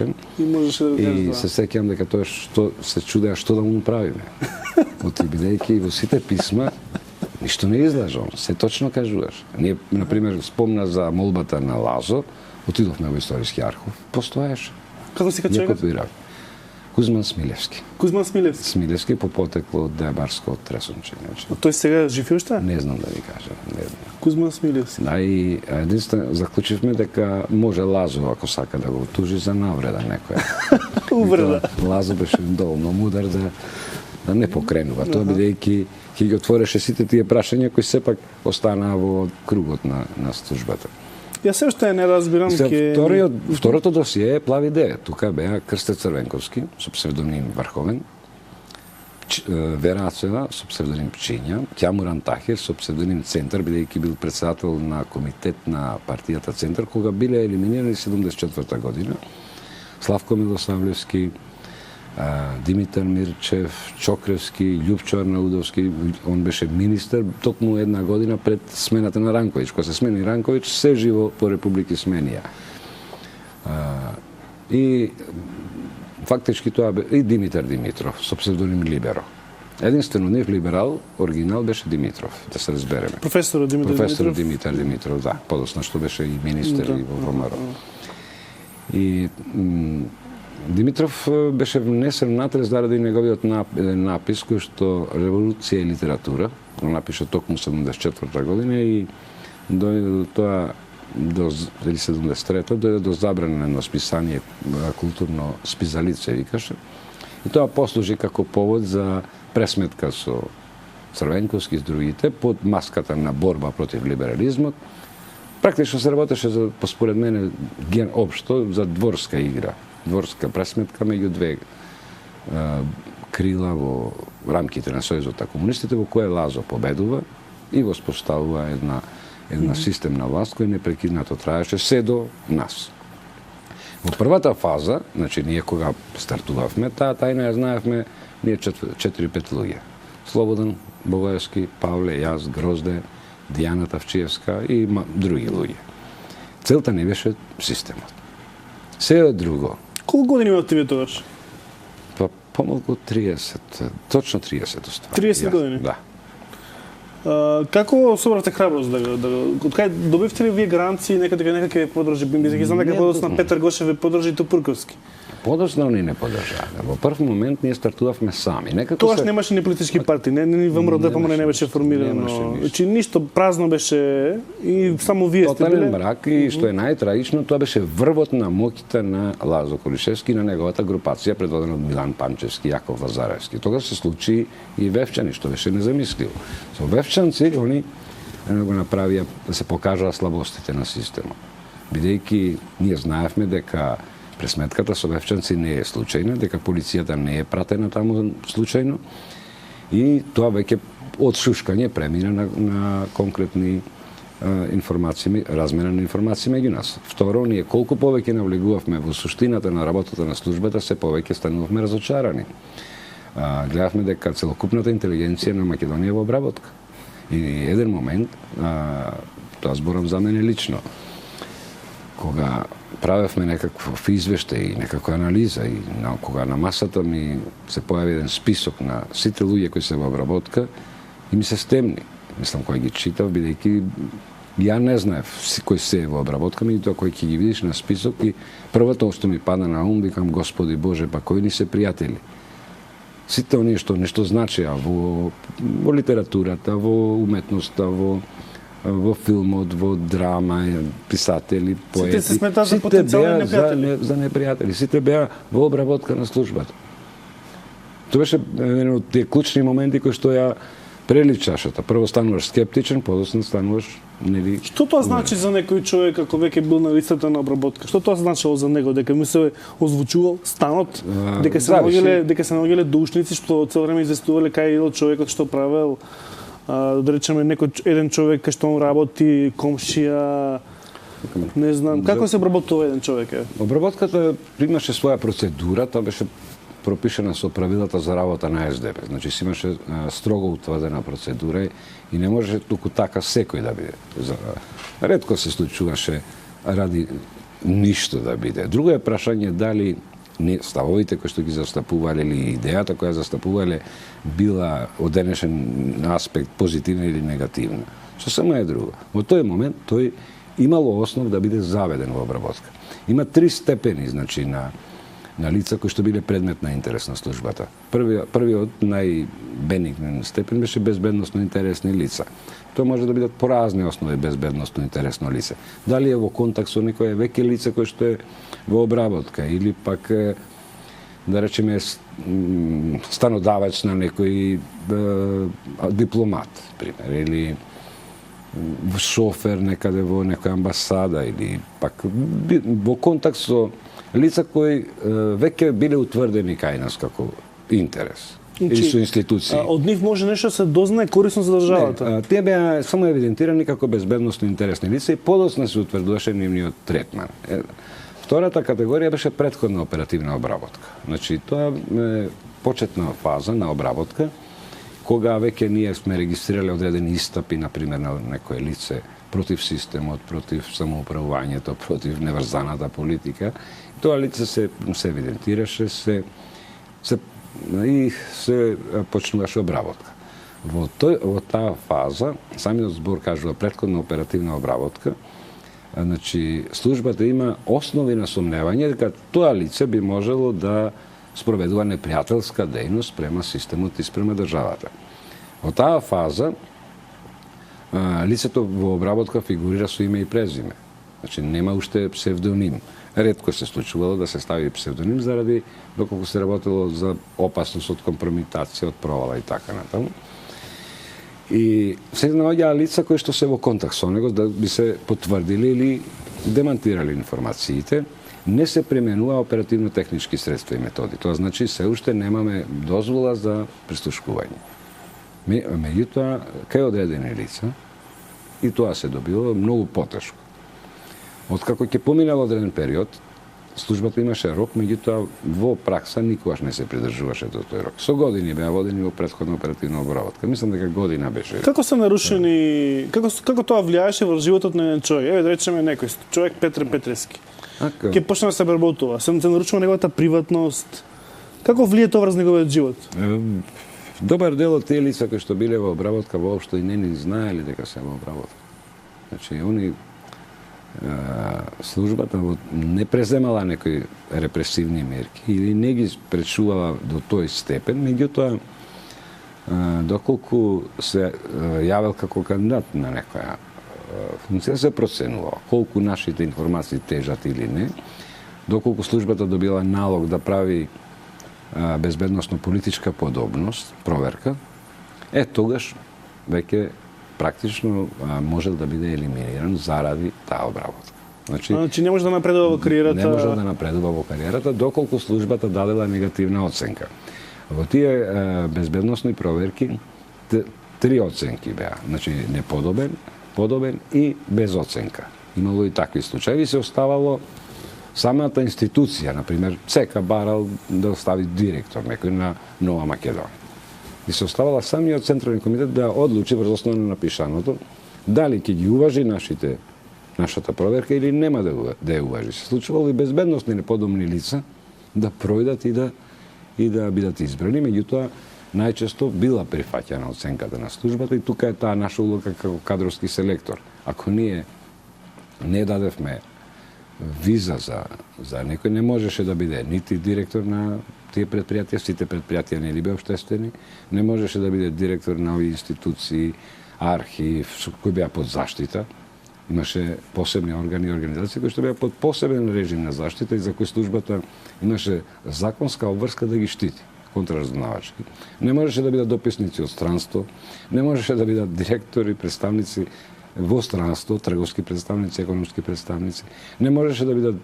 успешен. И можеше да и се сеќавам дека тоа што се чудеа што да му правиме. Оти бидејќи во сите писма ништо не излажал, се точно кажуваш. Ние, например, спомна за молбата на Лазо, отидовме во историски архив, постоеше. Како се качува? Кузман Смилевски. Кузман Смилевски? Смилевски по потекло од Деабарско тресунче. Тој сега живи уште? Не знам да ви кажам, не знам. Кузман Смилевски. Да, и единствено заклучивме дека може Лазо, ако сака да го тужи за навреда некоја. Увреда. Лазо беше доволно мудар да не покренува. Тоа бидејќи ќе ги отвореше сите тие прашања кои сепак останаа во кругот на службата. Јас се уште не разбирам Второто досие е Плави 9. Тука беа Крсте Црвенковски со псевдоним Врховен, Вера Ацева со псевдоним Пчиња, Ќамуран Тахир со псевдоним Центар, бидејќи бил председател на комитет на партијата Центар, кога биле елиминирани 74 година, Славко Милосавлевски, Димитар Мирчев, Чокревски, Љупчо Арнаудовски, он беше министер токму една година пред смената на Ранковиќ. Кога се смени Ранковиќ, се живо по републики сменија. И фактички тоа бе и Димитар Димитров со псевдоним Либеро. Единствено нив либерал, оригинал беше Димитров, да се разбереме. Професор Димитар Димитров, да, подоцна што беше и министер и во ВМРО. И Димитров беше внесен натрез заради неговиот напис кој што Револуција и литература, го напиша токму 74 година и дојде до тоа до 73-та, дојде до забранено списание културно спизалице, викаше. И тоа послужи како повод за пресметка со Црвенковски и другите под маската на борба против либерализмот. Практично се работеше за, според мене, општо за дворска игра, дворска пресметка меѓу две крила во рамките на Сојузот на комунистите, во која Лазо победува и воспоставува една системна власт која непрекинато траеше се до нас. Во првата фаза, значи ние кога стартувавме, таа тајна ја знаевме ние 4-5 луѓе. Слободан Богоевски, Павле, јас, Грозде, Дијана Тавчиевска и други луѓе. Целта не беше системот. Се е друго. Колку години имате вие тогаш? Па помалку 30, точно 30 уствари. 30 години? Да. Како собрате храброст од кај добивте ли вие гаранции некаде ќе подржи? Бидејќи знам дека подоцна Петар Гошев ве подржи Тупурковски. Подоцна они не подржаа. Во прв момент ние стартувавме сами. Тогаш немаше ни политички партии, ни ВМРО ДПМН не беше формирано. Значи ништо, празно беше и само вие сте биле. Тотален мрак и што е најтраично, тоа беше врвот на моќите на Лазо Колишевски и на неговата групација предводена од Милан Панчевски и Јаков Лазаревски. Тогаш се случи и Вевчани, што беше незамисливо. Со Вевчанци они го направија да се покажаа слабостите на системот. Бидејќи ние знаевме дека пресметката со Вевчанци не е случајна, дека полицијата не е пратена таму случајно и тоа веќе од шушкање премина на конкретни информации, размена на информации меѓу нас. Второ, ние колку повеќе навлегувавме во суштината на работата на службата, се повеќе станувавме разочарани. Гледавме дека целокупната интелигенција на Македонија во обработка. И еден момент, тоа зборам за мене лично, кога правевме некаков извештај и некаква анализа и кога на масата ми се појави еден список на сите луѓе кои се во обработка и ми се стемни. Мислам, кој ги читав, бидејќи ја не знаев кој се е во обработка, меѓутоа кој ќе ги видиш на список и првото што ми пада на ум, викам, Господи Боже, па кои ни се пријатели. Сите оние што нешто значеа во литературата, во уметноста, во филмот, во драма, писатели, поети. Сите се сметаа за потенцијални непријатели. За непријатели. Сите беа во обработка на службата. Тоа беше еден од тие клучни моменти кои што ја прелив чашата. Прво стануваш скептичен, подоцна стануваш нели. Што тоа значи за некој човек ако веќе бил на листата на обработка? Што тоа значило за него, дека му се озвучувал станот, дека се наоѓале душници што цело време известувале кај идол човекот што правел, да речеме некој еден човек кај што он работи, комшија, не знам, како се обработува еден човек? Обработката имаше своја процедура, тоа беше пропишена со правилата за работа на СДП. Значи, си имаше строго утврдена процедура и не можеше туку така секој да биде. Ретко се случуваше ради ништо да биде. Друго е прашање дали ставовите кои што ги застапувале или идејата која застапувале била од денешен аспект позитивна или негативна. Сосема е друго. Во тој момент тој имало основ да биде заведен во обработка. Има 3 степени, значи, на лица кои што биле предмет на интерес на службата. Првиот најбенигнен степен беше безбедносно интересни лица. Тоа може да бидат по разни основи безбедносно интересно лице. Дали е во контакт со некој веќе лице кој што е во обработка или пак да речеме станодавач на некој дипломат, пример, или шофер некаде во некоја амбасада или пак во контакт со лица кои веќе биле утврдени кај нас како интерес. Или со институции. Од нив може нешто се дознае корисно за државата? Не, тие беа само евидентирани како безбедносно интересни лица и подоцна се утврдуваше нивниот третман. Втората категорија беше претходна оперативна обработка. Значи, тоа е почетна фаза на обработка, кога веќе ние сме регистрирале одредени истапи, например, на некое лице против системот, против самоуправувањето, против неврзаната политика. Тоа лице се евидентираше, се почнуваше обработка. Во таа фаза, самиот збор кажува претходна оперативна обработка, значи, службата има основи на сомневање дека тоа лице би можело да спроведува непријателска дејност спрема системот и спрема државата. Во таа фаза, лицето во обработка фигурира со име и презиме. Значи, нема уште псевдоним. Ретко се случувало да се стави псевдоним заради доколку се работело за опасност од компромитација, од провала и така натаму. И се наоѓаа лица кои што се во контакт со него да би се потврдили или демантирали информациите. Не се применува оперативно-технички средства и методи. Тоа значи се уште немаме дозвола за прислушкување. Меѓутоа, кај одредени лица, и тоа се добило многу потешко. Откако ќе поминал одреден период, службата имаше рок, меѓутоа во пракса никогаш не се придржуваше до тој рок. Со години беа водени во претходна оперативна обработка. Мислам дека година беше. Како се нарушени, како тоа влијаеше во животот на еден човек? Еве да речеме некој човек Петре Петрески. Ќе почне да се обработува, се нарушува неговата приватност. Како влие тоа врз неговиот живот? Добар дел од тие лица кои што биле во обработка воопшто и не ни знаеле дека се во обработка. Значи, они службата не преземала некои репресивни мерки или не ги спречувала до тој степен, меѓутоа доколку се јавел како кандидат на некоја функција, се проценувала колку нашите информации тежат или не, доколку службата добила налог да прави безбедносно политичка подобност, проверка, тогаш веќе практично може да биде елиминиран заради таа обработка. Значи не може да напредува во кариерата. Не може да напредува во кариерата доколку службата дадела негативна оценка. Во тие безбедносни проверки 3 оценки беа. Значи подобен и без оценка. Имало и такви случаи. Се оставало самата институција, например, ЦК барал да остави директор некој на Нова Македонија. И се оставала самиот Централен комитет да одлучи врз основа на напишаното дали ќе ги уважи нашата проверка или нема да ја уважи. Се случувало и безбедносни неподобни лица да пројдат и да бидат избрани, меѓутоа најчесто била прифаќана оценката на службата и тука е таа наша улога како кадровски селектор. Ако ние не дадевме виза за некој, не можеше да биде нити директор на тие предпријатија, сите предпријатија не беа општествени, не можеше да биде директор на овие институции, архив, кои беа под заштита. Имаше посебни органи и организации кои што беа под посебен режим на заштита и за кои службата имаше законска обврска да ги штити, контраразузнавачки. Не можеше да бидат дописници од странство, не можеше да бидат директори, представници во странство, трговски представници, економски представници. Не можеше да бидат,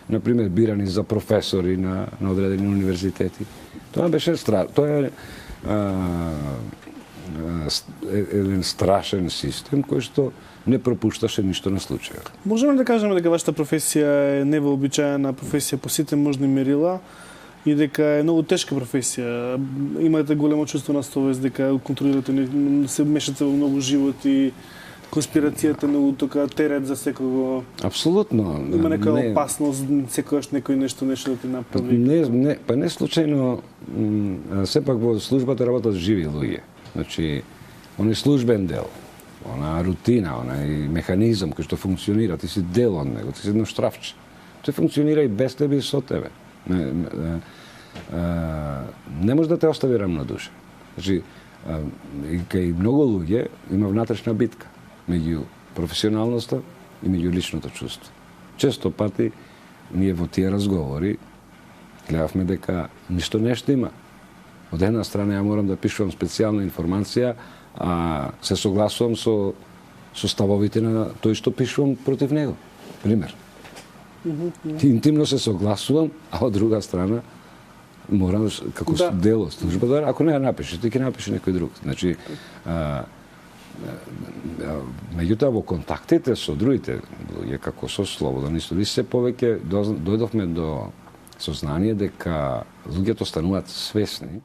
например, бирани за професори на одредени универзитети. Тоа беше тоа е еден страшен систем кој што не пропушташе ништо на случајот. Можеме да кажеме дека вашата професија е невообичаена професија по сите можни мерила и дека е многу тешка професија. Имате големо чувство на совест дека контролирате, се мешате во многу животи. конспирацијата многу тока терет за секого. Апсолутно. Има некоја опасност, секогаш некој нешто да ти направи. Не случајно, сепак во службата работат живи луѓе. Значи, оној службен дел, она рутина, онај механизам кој што функционира, ти си дел од него, ти си едно штрафче. Тој функционира и без тебе и со тебе. Не може да те остави рамнодушен. Значи, и кај многу луѓе има внатрешна битка меѓу професионалноста и меѓу личното чувство. Често пати ние во тие разговори гледавме дека ништо има. Од една страна ја морам да пишувам специјална информација, а се согласувам со ставовите на тој што пишувам против него. Пример. Интимно се согласувам, а од друга страна морам како дел од службата, ако не ја напишеш, ти ќе напише некој друг. Значи, меѓутоа во контактите со другите луѓе, како со слободен историја, се повеќе дојдовме до сознание дека луѓето стануваат свесни